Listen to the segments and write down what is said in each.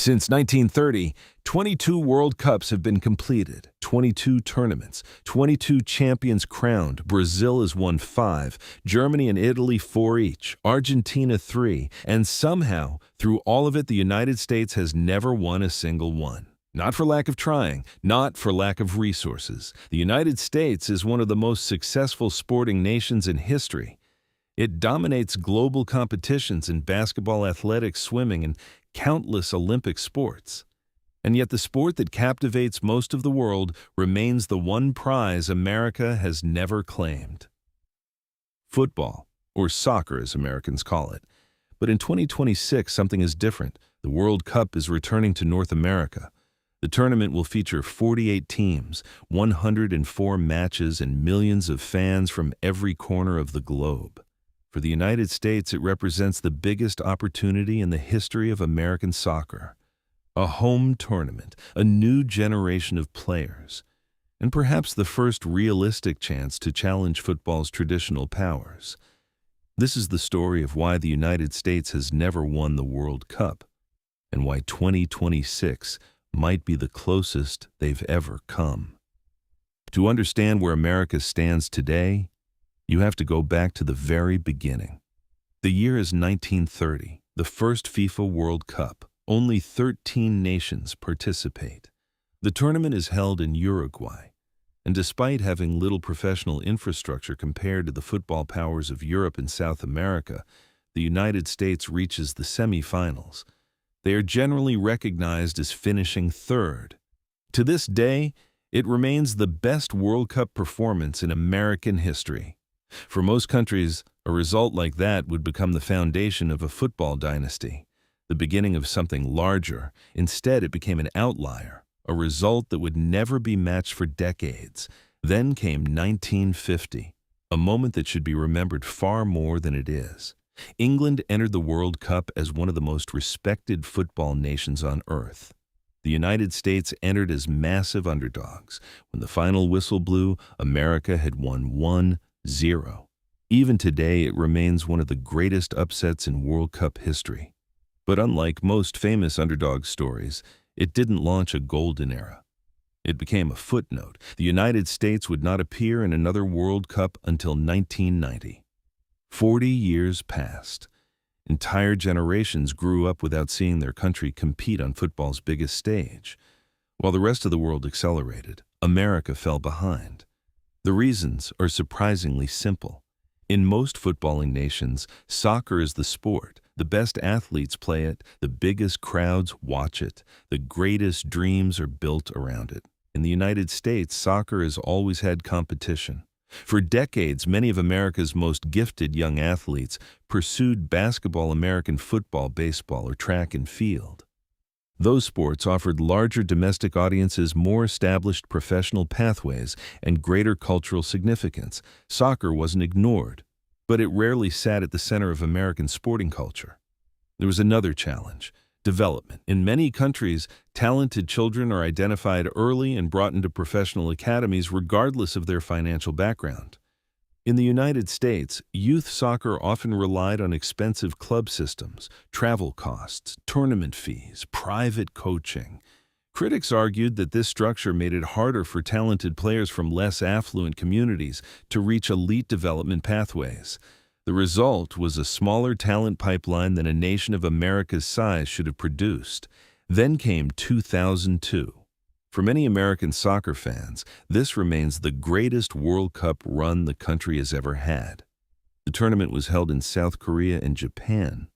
Since 1930, 22 World Cups have been completed, 22 tournaments, 22 champions crowned. Brazil has won 5, Germany and Italy 4 each, Argentina 3, and somehow, through all of it, the United States has never won a single one. Not for lack of trying, not for lack of resources. The United States is one of the most successful sporting nations in history. It dominates global competitions in basketball, athletics, swimming, and countless Olympic sports. And yet the sport that captivates most of the world remains the one prize America has never claimed. Football, or soccer as Americans call it. But in 2026, something is different. The World Cup is returning to North America. The tournament will feature 48 teams, 104 matches, and millions of fans from every corner of the globe. For the United States, it represents the biggest opportunity in the history of American soccer. A home tournament, a new generation of players, and perhaps the first realistic chance to challenge football's traditional powers. This is the story of why the United States has never won the World Cup, and why 2026 might be the closest they've ever come. To understand where America stands today, you have to go back to the very beginning. The year is 1930, the first FIFA World Cup. Only 13 nations participate. The tournament is held in Uruguay, and despite having little professional infrastructure compared to the football powers of Europe and South America, the United States reaches the semifinals. They are generally recognized as finishing third. To this day, it remains the best World Cup performance in American history. For most countries, a result like that would become the foundation of a football dynasty, the beginning of something larger. Instead, it became an outlier, a result that would never be matched for decades. Then came 1950, a moment that should be remembered far more than it is. England entered the World Cup as one of the most respected football nations on earth. The United States entered as massive underdogs. When the final whistle blew, America had won 1-0. Even today, it remains one of the greatest upsets in World Cup history. But unlike most famous underdog stories, it didn't launch a golden era. It became a footnote. The United States would not appear in another World Cup until 1990. 40 years passed. Entire generations grew up without seeing their country compete on football's biggest stage. While the rest of the world accelerated, America fell behind. The reasons are surprisingly simple. In most footballing nations, soccer is the sport. The best athletes play it, the biggest crowds watch it, the greatest dreams are built around it. In the United States, soccer has always had competition. For decades, many of America's most gifted young athletes pursued basketball, American football, baseball, or track and field. Those sports offered larger domestic audiences, more established professional pathways, and greater cultural significance. Soccer wasn't ignored, but it rarely sat at the center of American sporting culture. There was another challenge: development. In many countries, talented children are identified early and brought into professional academies regardless of their financial background. In the United States, youth soccer often relied on expensive club systems, travel costs, tournament fees, private coaching. Critics argued that this structure made it harder for talented players from less affluent communities to reach elite development pathways. The result was a smaller talent pipeline than a nation of America's size should have produced. Then came 2002. For many American soccer fans, this remains the greatest World Cup run the country has ever had. The tournament was held in South Korea and Japan.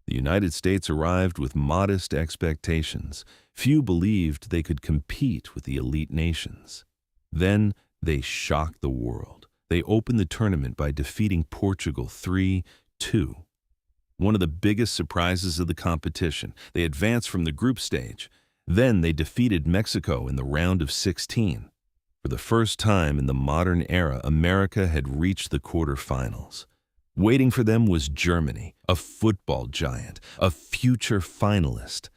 The United States arrived with modest expectations. Few believed they could compete with the elite nations. Then they shocked the world. They opened the tournament by defeating Portugal 3-2. One of the biggest surprises of the competition. They advanced from the group stage. Then they defeated Mexico in the round of 16. For the first time in the modern era, America had reached the quarterfinals. Waiting for them was Germany, a football giant, a future finalist.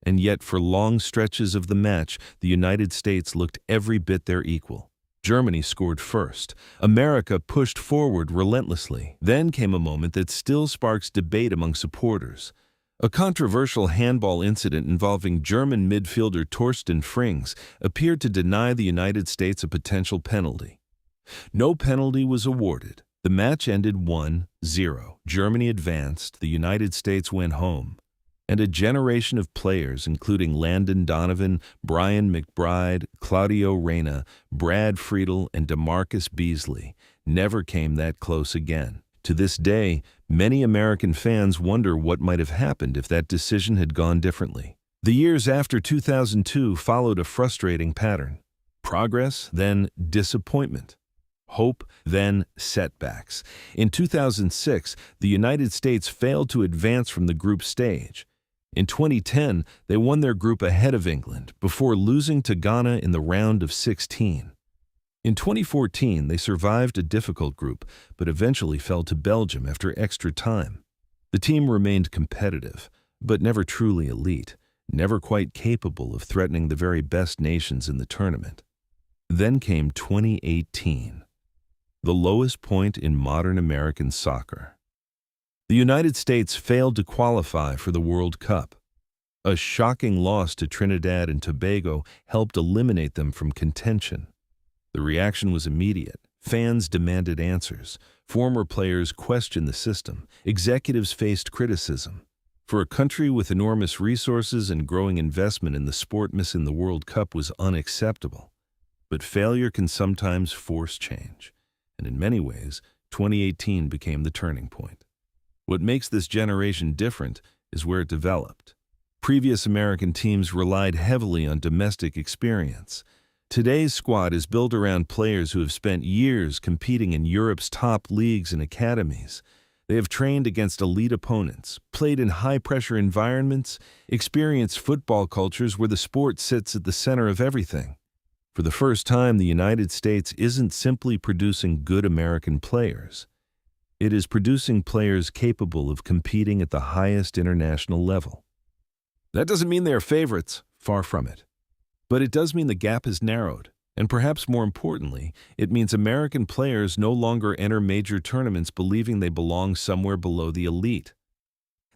And yet, for long stretches of the match, the United States looked every bit their equal. Germany scored first. America pushed forward relentlessly. Then came a moment that still sparks debate among supporters. A controversial handball incident involving German midfielder Torsten Frings appeared to deny the United States a potential penalty. No penalty was awarded. The match ended 1-0. Germany advanced, the United States went home. And a generation of players, including Landon Donovan, Brian McBride, Claudio Reyna, Brad Friedel, and DeMarcus Beasley, never came that close again. To this day, many American fans wonder what might have happened if that decision had gone differently. The years after 2002 followed a frustrating pattern. Progress, then disappointment. Hope, then setbacks. In 2006, the United States failed to advance from the group stage. In 2010, they won their group ahead of England before losing to Ghana in the round of 16. In 2014, they survived a difficult group, but eventually fell to Belgium after extra time. The team remained competitive, but never truly elite, never quite capable of threatening the very best nations in the tournament. Then came 2018, the lowest point in modern American soccer. The United States failed to qualify for the World Cup. A shocking loss to Trinidad and Tobago helped eliminate them from contention. The reaction was immediate. Fans demanded answers. Former players questioned the system. Executives faced criticism. For a country with enormous resources and growing investment in the sport, missing the World Cup was unacceptable. But failure can sometimes force change. And in many ways, 2018 became the turning point. What makes this generation different is where it developed. Previous American teams relied heavily on domestic experience. Today's squad is built around players who have spent years competing in Europe's top leagues and academies. They have trained against elite opponents, played in high-pressure environments, experienced football cultures where the sport sits at the center of everything. For the first time, the United States isn't simply producing good American players. It is producing players capable of competing at the highest international level. That doesn't mean they are favorites, far from it. But it does mean the gap has narrowed, and perhaps more importantly, it means American players no longer enter major tournaments believing they belong somewhere below the elite.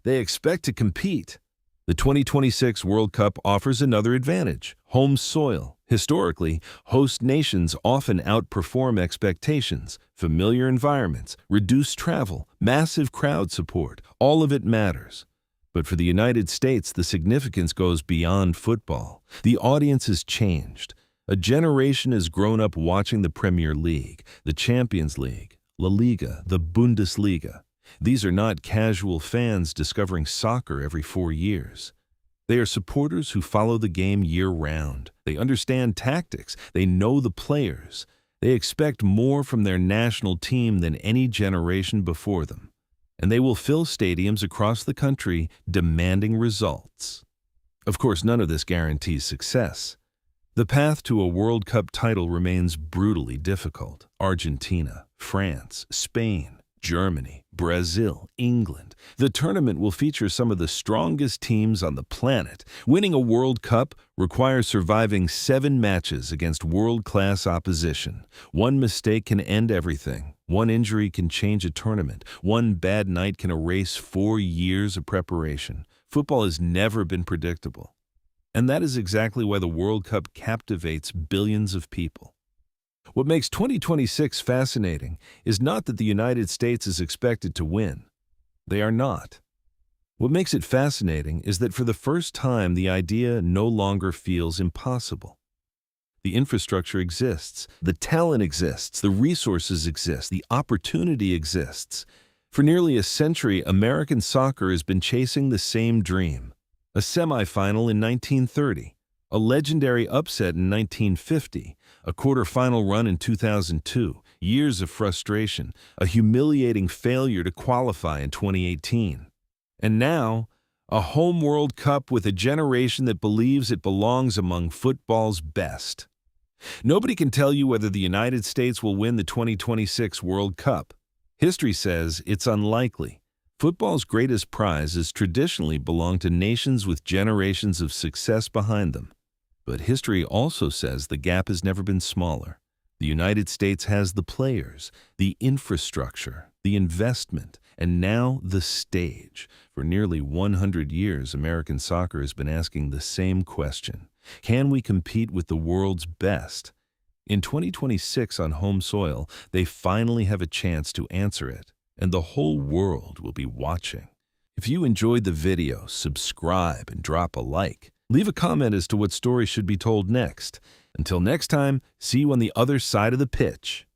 They expect to compete. The 2026 World Cup offers another advantage: home soil. Historically, host nations often outperform expectations. Familiar environments, reduced travel, massive crowd support, all of it matters. But for the United States, the significance goes beyond football. The audience has changed. A generation has grown up watching the Premier League, the Champions League, La Liga, the Bundesliga. These are not casual fans discovering soccer every 4 years. They are supporters who follow the game year-round. They understand tactics. They know the players. They expect more from their national team than any generation before them. And they will fill stadiums across the country demanding results. Of course, none of this guarantees success. The path to a World Cup title remains brutally difficult. Argentina, France, Spain, Germany, Brazil, England. The tournament will feature some of the strongest teams on the planet. Winning a World Cup requires surviving 7 matches against world-class opposition. One mistake can end everything. One injury can change a tournament. One bad night can erase 4 years of preparation. Football has never been predictable. And that is exactly why the World Cup captivates billions of people. What makes 2026 fascinating is not that the United States is expected to win. They are not. What makes it fascinating is that for the first time, the idea no longer feels impossible. The infrastructure exists, the talent exists, the resources exist, the opportunity exists. For nearly a century, American soccer has been chasing the same dream. A semifinal in 1930, a legendary upset in 1950, a quarterfinal run in 2002, years of frustration, a humiliating failure to qualify in 2018. And now, a home World Cup with a generation that believes it belongs among football's best. Nobody can tell you whether the United States will win the 2026 World Cup. History says it's unlikely. Football's greatest prize has traditionally belonged to nations with generations of success behind them. But history also says the gap has never been smaller. The United States has the players, the infrastructure, the investment, and now the stage. For nearly 100 years, American soccer has been asking the same question. Can we compete with the world's best? In 2026 on home soil, they finally have a chance to answer it, and the whole world will be watching. If you enjoyed the video, subscribe and drop a like. Leave a comment as to what story should be told next. Until next time, see you on the other side of the pitch.